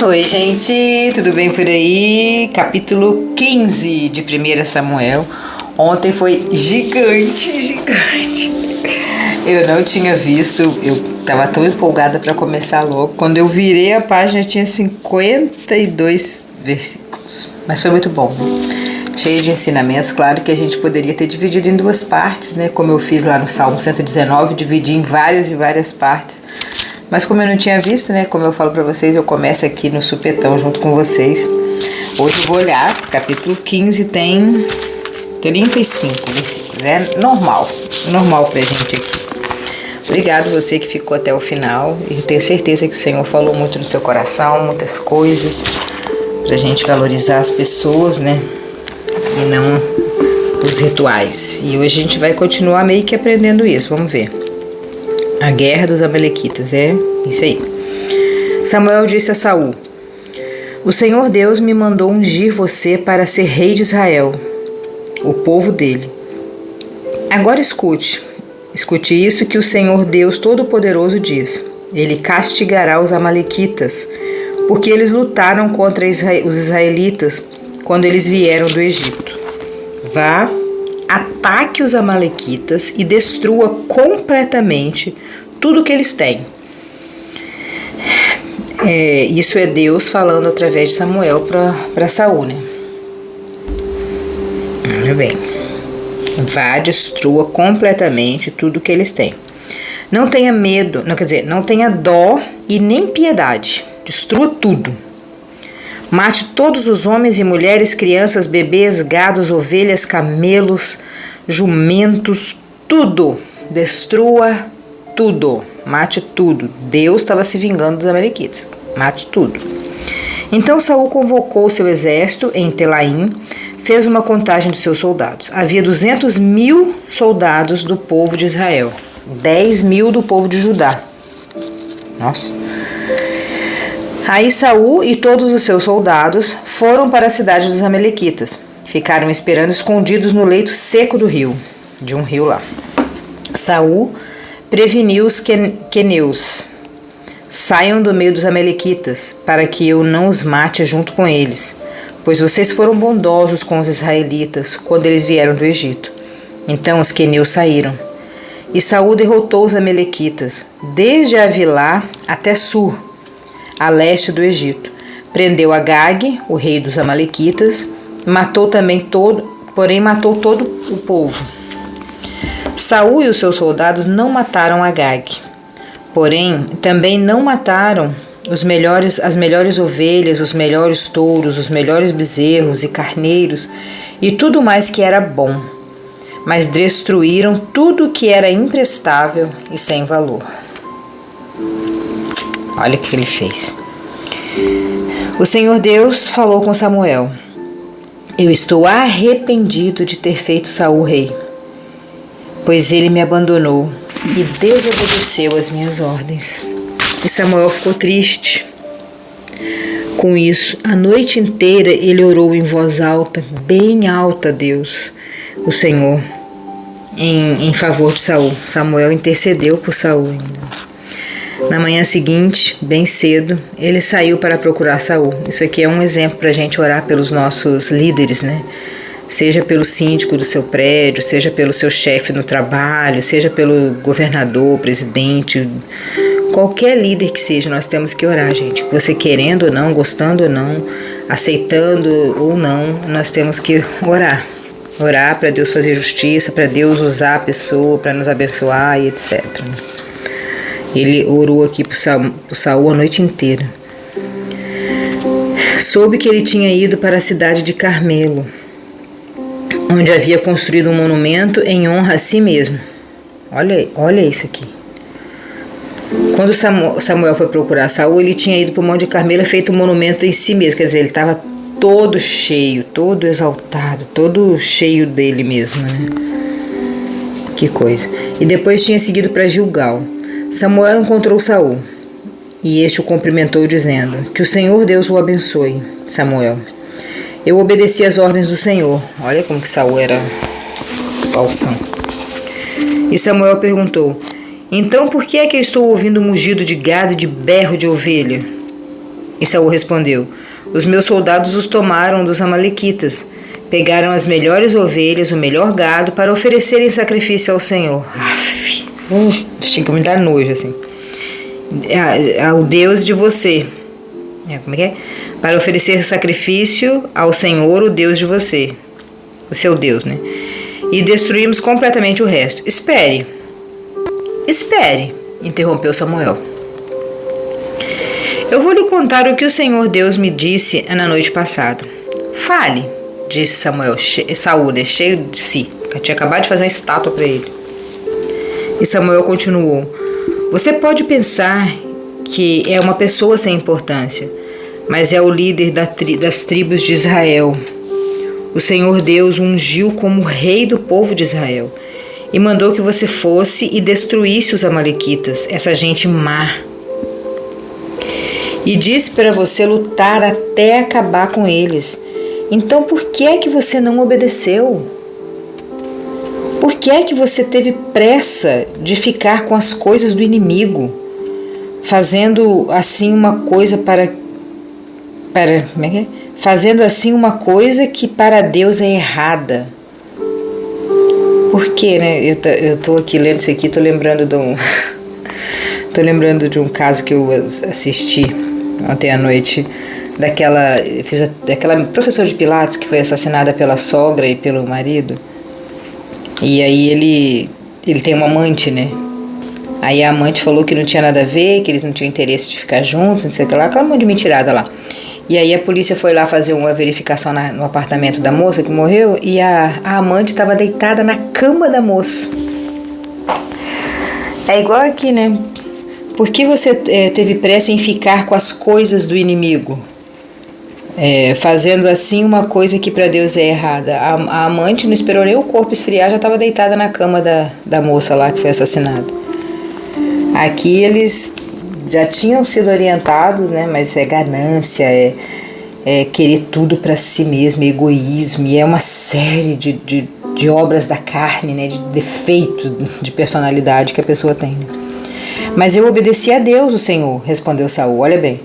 Oi, gente, tudo bem por aí? Capítulo 15 de 1 Samuel. Ontem foi gigante. Eu não tinha visto, eu tava tão empolgada para começar logo. Quando eu virei a página tinha 52 versículos. Mas foi muito bom, né? Cheio de ensinamentos. Claro que a gente poderia ter dividido em duas partes, né? Como eu fiz lá no Salmo 119, dividi em várias partes. Mas como eu não tinha visto, né? Como eu falo pra vocês, eu começo aqui no supetão junto com vocês. Hoje eu vou olhar, capítulo 15 tem 35 versículos. É normal pra gente aqui. Obrigado você que ficou até o final. E tenho certeza que o Senhor falou muito no seu coração, muitas coisas, pra gente valorizar as pessoas, né? E não os rituais. E hoje a gente vai continuar meio que aprendendo isso, vamos ver. A guerra dos Amalequitas, é isso aí. Samuel disse a Saul: O Senhor Deus me mandou ungir você para ser rei de Israel, o povo dele. Agora escute isso que o Senhor Deus Todo-Poderoso diz. Ele castigará os Amalequitas, porque eles lutaram contra os israelitas quando eles vieram do Egito. Vá, ataque os Amalequitas e destrua completamente tudo que eles têm. Isso é Deus falando através de Samuel para Saul, né? Olha bem. Vá, destrua completamente tudo que eles têm. Não tenha medo, não tenha dó e nem piedade. Destrua tudo. Mate todos os homens e mulheres, crianças, bebês, gados, ovelhas, camelos, jumentos, tudo. Destrua tudo. Mate tudo. Deus estava se vingando dos amalequitas. Mate tudo. Então Saul convocou seu exército em Telaim, fez uma contagem de seus soldados. Havia 200.000 soldados do povo de Israel, 10.000 do povo de Judá. Nossa. Aí Saul e todos os seus soldados foram para a cidade dos amalequitas. Ficaram esperando escondidos no leito seco do rio, de um rio lá. Saul preveniu os queneus: saiam do meio dos amalequitas, para que eu não os mate junto com eles, pois vocês foram bondosos com os israelitas quando eles vieram do Egito. Então os queneus saíram. E Saul derrotou os amalequitas, desde Avilá até Sur, a leste do Egito. Prendeu Agag, o rei dos amalequitas, matou todo o povo. Saul e os seus soldados não mataram Agag, porém também não mataram as melhores ovelhas, os melhores touros, os melhores bezerros e carneiros e tudo mais que era bom, mas destruíram tudo que era imprestável e sem valor. Olha o que ele fez. O Senhor Deus falou com Samuel: Eu estou arrependido de ter feito Saul rei, pois ele me abandonou e desobedeceu às minhas ordens. E Samuel ficou triste com isso. A noite inteira ele orou em voz alta, bem alta a Deus, o Senhor, em favor de Saul. Samuel intercedeu por Saul ainda. Na manhã seguinte, bem cedo, ele saiu para procurar Saul. Isso aqui é um exemplo para a gente orar pelos nossos líderes, né? Seja pelo síndico do seu prédio, seja pelo seu chefe no trabalho, seja pelo governador, presidente, qualquer líder que seja, nós temos que orar, gente. Você querendo ou não, gostando ou não, aceitando ou não, nós temos que orar. Orar para Deus fazer justiça, para Deus usar a pessoa, para nos abençoar e etc. Ele orou aqui por Saul a noite inteira. Soube que ele tinha ido para a cidade de Carmelo, onde havia construído um monumento em honra a si mesmo. Olha isso aqui. Quando Samuel foi procurar Saul, ele tinha ido para o Monte de Carmelo e feito um monumento em si mesmo. Quer dizer, ele estava todo cheio, todo exaltado, todo cheio dele mesmo, né? Que coisa. E depois tinha seguido para Gilgal. Samuel encontrou Saul e este o cumprimentou dizendo: Que o Senhor Deus o abençoe, Samuel. Eu obedeci às ordens do Senhor. Olha como que Saul era falsão. E Samuel perguntou: Então por que é que eu estou ouvindo mugido de gado e de berro de ovelha? E Saul respondeu: os meus soldados os tomaram dos amalequitas. Pegaram as melhores ovelhas, o melhor gado, para oferecerem sacrifício ao Senhor. Aff, chega a me dar nojo, assim. Ao Deus de você. Como é que é? Para oferecer sacrifício ao Senhor, o Deus de você. O seu Deus, né? E destruímos completamente o resto. Espere, interrompeu Samuel. Eu vou lhe contar o que o Senhor Deus me disse na noite passada. Fale, disse Saul, né, cheio de si. Eu tinha acabado de fazer uma estátua para ele. E Samuel continuou: você pode pensar que é uma pessoa sem importância, mas é o líder das tribos de Israel. O Senhor Deus o ungiu como rei do povo de Israel e mandou que você fosse e destruísse os amalequitas, essa gente má. E disse para você lutar até acabar com eles. Então por que é que você não obedeceu? Por que é que você teve pressa de ficar com as coisas do inimigo, fazendo assim uma coisa fazendo assim uma coisa que para Deus é errada? Por quê, né? Eu tô aqui lendo isso aqui, tô lembrando de um caso que eu assisti ontem à noite, daquela professora de Pilates que foi assassinada pela sogra e pelo marido. E aí ele tem uma amante, né? Aí a amante falou que não tinha nada a ver, que eles não tinham interesse de ficar juntos, não sei o que lá, aquela monte de mentirada lá. E aí a polícia foi lá fazer uma verificação no apartamento da moça que morreu e a amante estava deitada na cama da moça. É igual aqui, né? Por que você teve pressa em ficar com as coisas do inimigo? Fazendo assim uma coisa que para Deus é errada. A amante não esperou nem o corpo esfriar, já estava deitada na cama da moça lá que foi assassinada. Aqui eles já tinham sido orientados, né? Mas é ganância, é querer tudo para si mesmo, é egoísmo, e é uma série de obras da carne, né? De defeito de personalidade que a pessoa tem. Mas eu obedeci a Deus, o Senhor, respondeu Saul. Olha bem.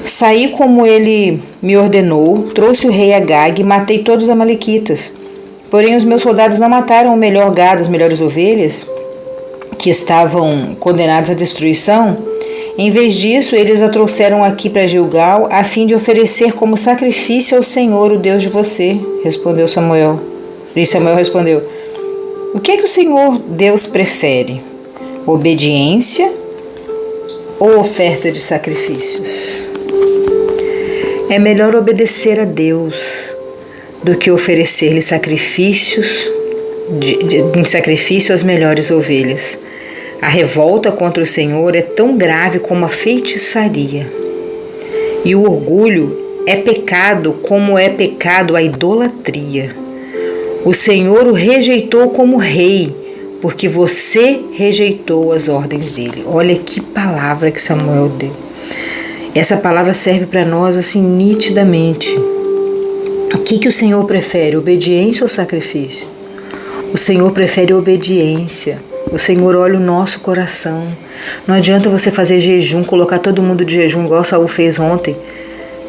Saí como ele me ordenou, trouxe o rei Agag e matei todos os amalequitas. Porém os meus soldados não mataram o melhor gado, as melhores ovelhas, que estavam condenados à destruição. Em vez disso, eles a trouxeram aqui para Gilgal, a fim de oferecer como sacrifício ao Senhor, o Deus de você, respondeu Samuel. E Samuel respondeu: o que é que o Senhor Deus prefere? Obediência ou oferta de sacrifícios? É melhor obedecer a Deus do que oferecer-lhe sacrifícios, em sacrifício às melhores ovelhas. A revolta contra o Senhor é tão grave como a feitiçaria. E o orgulho é pecado como é pecado a idolatria. O Senhor o rejeitou como rei, porque você rejeitou as ordens dele. Olha que palavra que Samuel deu. Essa palavra serve para nós assim nitidamente. O que o Senhor prefere, obediência ou sacrifício? O Senhor prefere obediência. O Senhor olha o nosso coração. Não adianta você fazer jejum, colocar todo mundo de jejum, igual Saul fez ontem.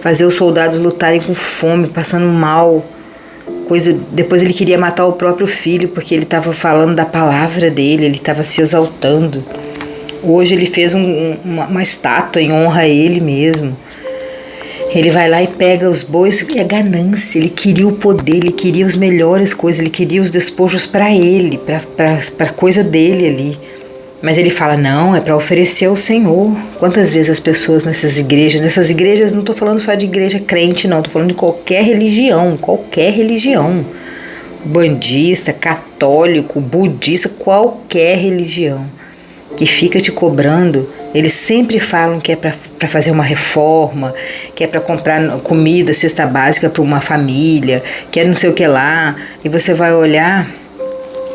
Fazer os soldados lutarem com fome, passando mal. Depois ele queria matar o próprio filho, porque ele estava falando da palavra dele, ele estava se exaltando. Hoje ele fez uma estátua em honra a ele mesmo. Ele vai lá e pega os bois, é ganância, ele queria o poder, ele queria as melhores coisas, ele queria os despojos para ele, para coisa dele ali. Mas ele fala, não, é para oferecer ao Senhor. Quantas vezes as pessoas nessas igrejas, não estou falando só de igreja crente não, estou falando de qualquer religião, bandista, católico, budista, qualquer religião que fica te cobrando. Eles sempre falam que é para fazer uma reforma, que é para comprar comida, cesta básica para uma família, que é não sei o que lá. E você vai olhar,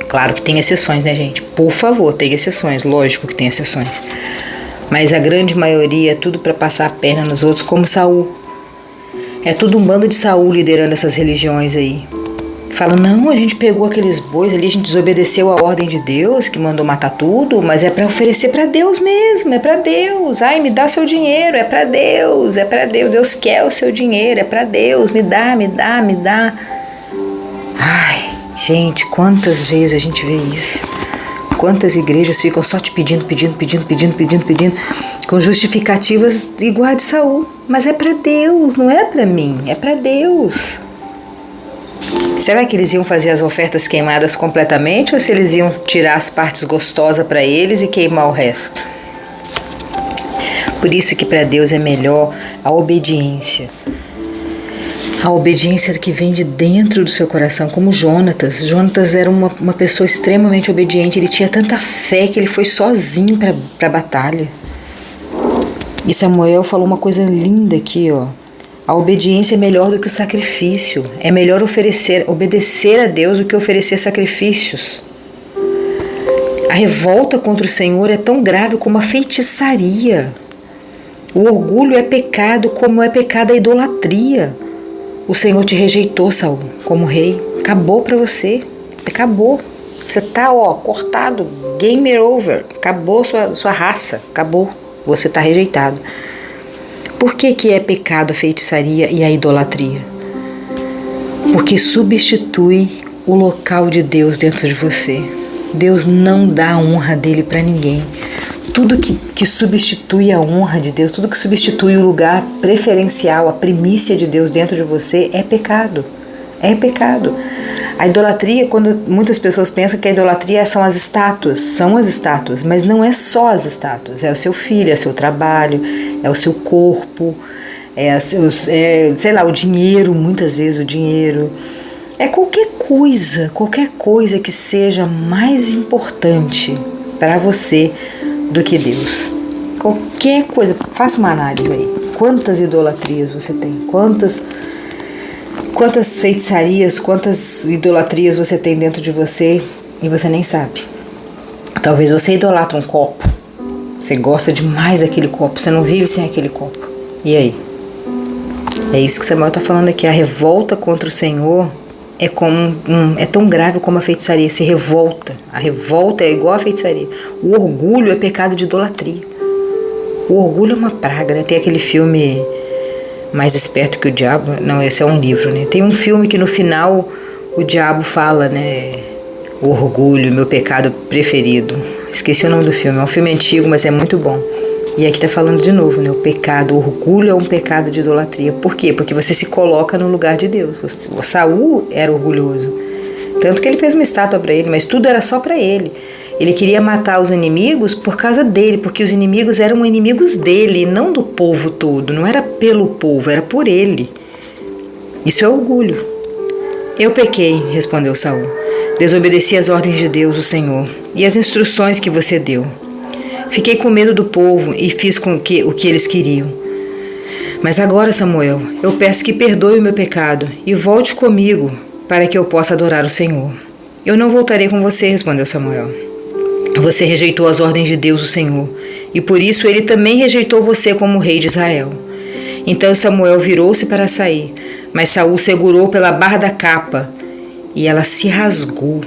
claro que tem exceções, né, gente? Por favor, tem exceções, lógico que tem exceções. Mas a grande maioria é tudo para passar a perna nos outros, como Saul. É tudo um bando de Saul liderando essas religiões aí. Falam, não, a gente pegou aqueles bois ali, a gente desobedeceu a ordem de Deus, que mandou matar tudo, mas é para oferecer para Deus mesmo, é para Deus. Ai, me dá seu dinheiro, é para Deus, é para Deus. Deus quer o seu dinheiro, é para Deus, me dá, me dá, me dá. Ai, gente, quantas vezes a gente vê isso? Quantas igrejas ficam só te pedindo, com justificativas igual a de Saul. Mas é para Deus, não é para mim, é para Deus. Será que eles iam fazer as ofertas queimadas completamente ou se eles iam tirar as partes gostosas para eles e queimar o resto? Por isso que para Deus é melhor a obediência. A obediência que vem de dentro do seu coração, como Jonatas. Jonatas era uma pessoa extremamente obediente, ele tinha tanta fé que ele foi sozinho para a batalha. E Samuel falou uma coisa linda aqui, ó. A obediência é melhor do que o sacrifício. É melhor obedecer a Deus do que oferecer sacrifícios. A revolta contra o Senhor é tão grave como a feitiçaria. O orgulho é pecado como é pecado a idolatria. O Senhor te rejeitou, Saul, como rei. Acabou para você. Acabou. Você tá, cortado. Game over. Acabou sua raça. Acabou. Você tá rejeitado. Por que é pecado a feitiçaria e a idolatria? Porque substitui o local de Deus dentro de você. Deus não dá a honra dele para ninguém. Tudo que substitui a honra de Deus, tudo que substitui o lugar preferencial, a primícia de Deus dentro de você é pecado. É pecado. A idolatria, quando muitas pessoas pensam que a idolatria são as estátuas, mas não é só as estátuas, é o seu filho, é o seu trabalho, é o seu corpo, o dinheiro, muitas vezes o dinheiro, é qualquer coisa que seja mais importante para você do que Deus. Qualquer coisa, faça uma análise aí, quantas idolatrias você tem, quantas feitiçarias, quantas idolatrias você tem dentro de você e você nem sabe. Talvez você idolatra um copo. Você gosta demais daquele copo. Você não vive sem aquele copo. E aí? É isso que Samuel está falando aqui. A revolta contra o Senhor é tão grave como a feitiçaria. Se revolta. A revolta é igual a feitiçaria. O orgulho é pecado de idolatria. O orgulho é uma praga, né? Tem aquele filme... Mais Esperto que o Diabo, não, esse é um livro, né? Tem um filme que no final o diabo fala, né? O orgulho, meu pecado preferido. Esqueci o nome do filme, é um filme antigo, mas é muito bom. E aqui tá falando de novo, né? O orgulho é um pecado de idolatria. Por quê? Porque você se coloca no lugar de Deus. O Saul era orgulhoso. Tanto que ele fez uma estátua para ele, mas tudo era só para ele. Ele queria matar os inimigos por causa dele, porque os inimigos eram inimigos dele, não do povo todo. Não era pelo povo, era por ele. Isso é orgulho. Eu pequei, respondeu Saul. Desobedeci às ordens de Deus, o Senhor, e as instruções que você deu. Fiquei com medo do povo e fiz o que eles queriam. Mas agora, Samuel, eu peço que perdoe o meu pecado e volte comigo para que eu possa adorar o Senhor. Eu não voltarei com você, respondeu Samuel. Você rejeitou as ordens de Deus, o Senhor, e por isso ele também rejeitou você como rei de Israel. Então Samuel virou-se para sair, mas Saul segurou pela barra da capa e ela se rasgou.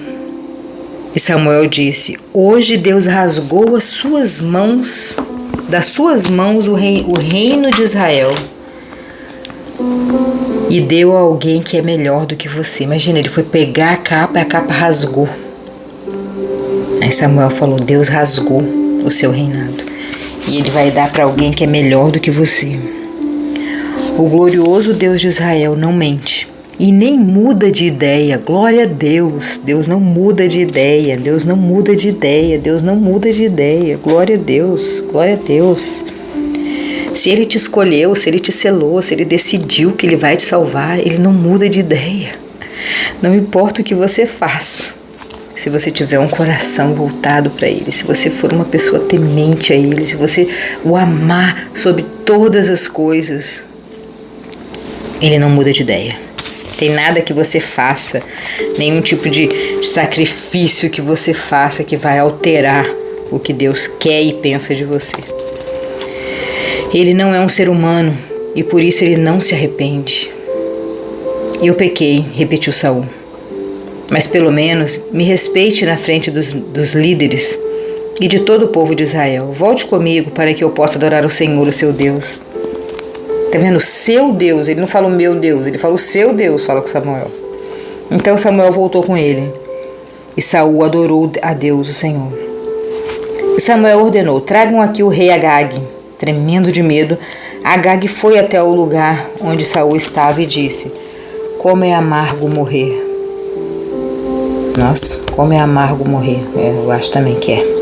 E Samuel disse: Hoje Deus rasgou das suas mãos o reino de Israel e deu a alguém que é melhor do que você. Imagina, ele foi pegar a capa e a capa rasgou. Aí Samuel falou: Deus rasgou o seu reinado e ele vai dar para alguém que é melhor do que você. O glorioso Deus de Israel não mente e nem muda de ideia. Glória a Deus. Deus não muda de ideia. Deus não muda de ideia. Deus não muda de ideia. Glória a Deus. Glória a Deus. Se ele te escolheu, se ele te selou, se ele decidiu que ele vai te salvar, ele não muda de ideia. Não importa o que você faça. Se você tiver um coração voltado para Ele, se você for uma pessoa temente a Ele, se você o amar sobre todas as coisas, Ele não muda de ideia. Tem nada que você faça, nenhum tipo de sacrifício que você faça que vai alterar o que Deus quer e pensa de você. Ele não é um ser humano e por isso Ele não se arrepende. Eu pequei, repetiu Saul. Mas pelo menos me respeite na frente dos líderes e de todo o povo de Israel. Volte comigo para que eu possa adorar o Senhor, o seu Deus. Tá vendo? O seu Deus. Ele não fala o meu Deus, ele fala o seu Deus, fala com Samuel. Então Samuel voltou com ele. E Saul adorou a Deus, o Senhor. E Samuel ordenou: tragam aqui o rei Agag. Tremendo de medo, Agag foi até o lugar onde Saul estava e disse: como é amargo morrer. Nossa, como é amargo morrer. Eu acho também que é.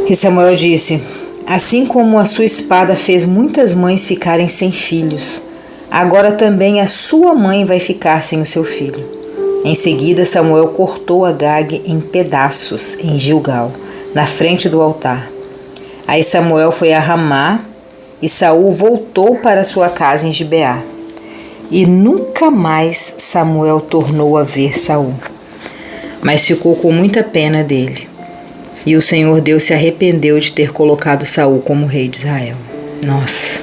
E Samuel disse: assim como a sua espada fez muitas mães ficarem sem filhos, agora também a sua mãe vai ficar sem o seu filho. Em seguida, Samuel cortou Agag em pedaços em Gilgal, na frente do altar. Aí Samuel foi a Ramá e Saul voltou para sua casa em Gibeá. E nunca mais Samuel tornou a ver Saul, mas ficou com muita pena dele. E o Senhor Deus se arrependeu de ter colocado Saul como rei de Israel. Nossa,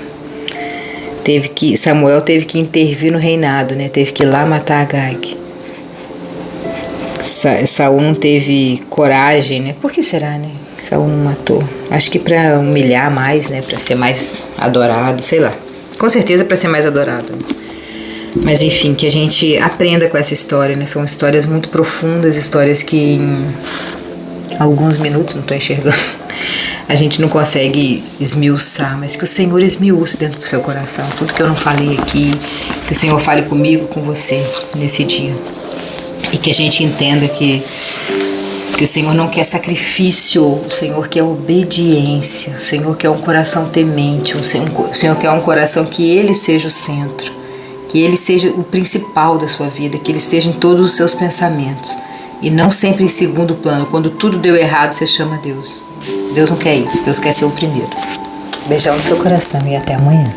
Samuel teve que intervir no reinado, né? Teve que ir lá matar Agag. Saul não teve coragem, né? Por que será, né? Saul não matou. Acho que para humilhar mais, né? Para ser mais adorado, sei lá. Com certeza para ser mais adorado. Mas enfim, que a gente aprenda com essa história, né? São histórias muito profundas, histórias que em alguns minutos, não estou enxergando, a gente não consegue esmiuçar, mas que o Senhor esmiuce dentro do seu coração. Tudo que eu não falei aqui, que o Senhor fale comigo, com você, nesse dia. E que a gente entenda que o Senhor não quer sacrifício, o Senhor quer obediência, o Senhor quer um coração temente, o Senhor quer um coração que Ele seja o centro, que Ele seja o principal da sua vida, que Ele esteja em todos os seus pensamentos e não sempre em segundo plano. Quando tudo deu errado, você chama Deus. Deus não quer isso, Deus quer ser o primeiro. Beijão no seu coração e até amanhã.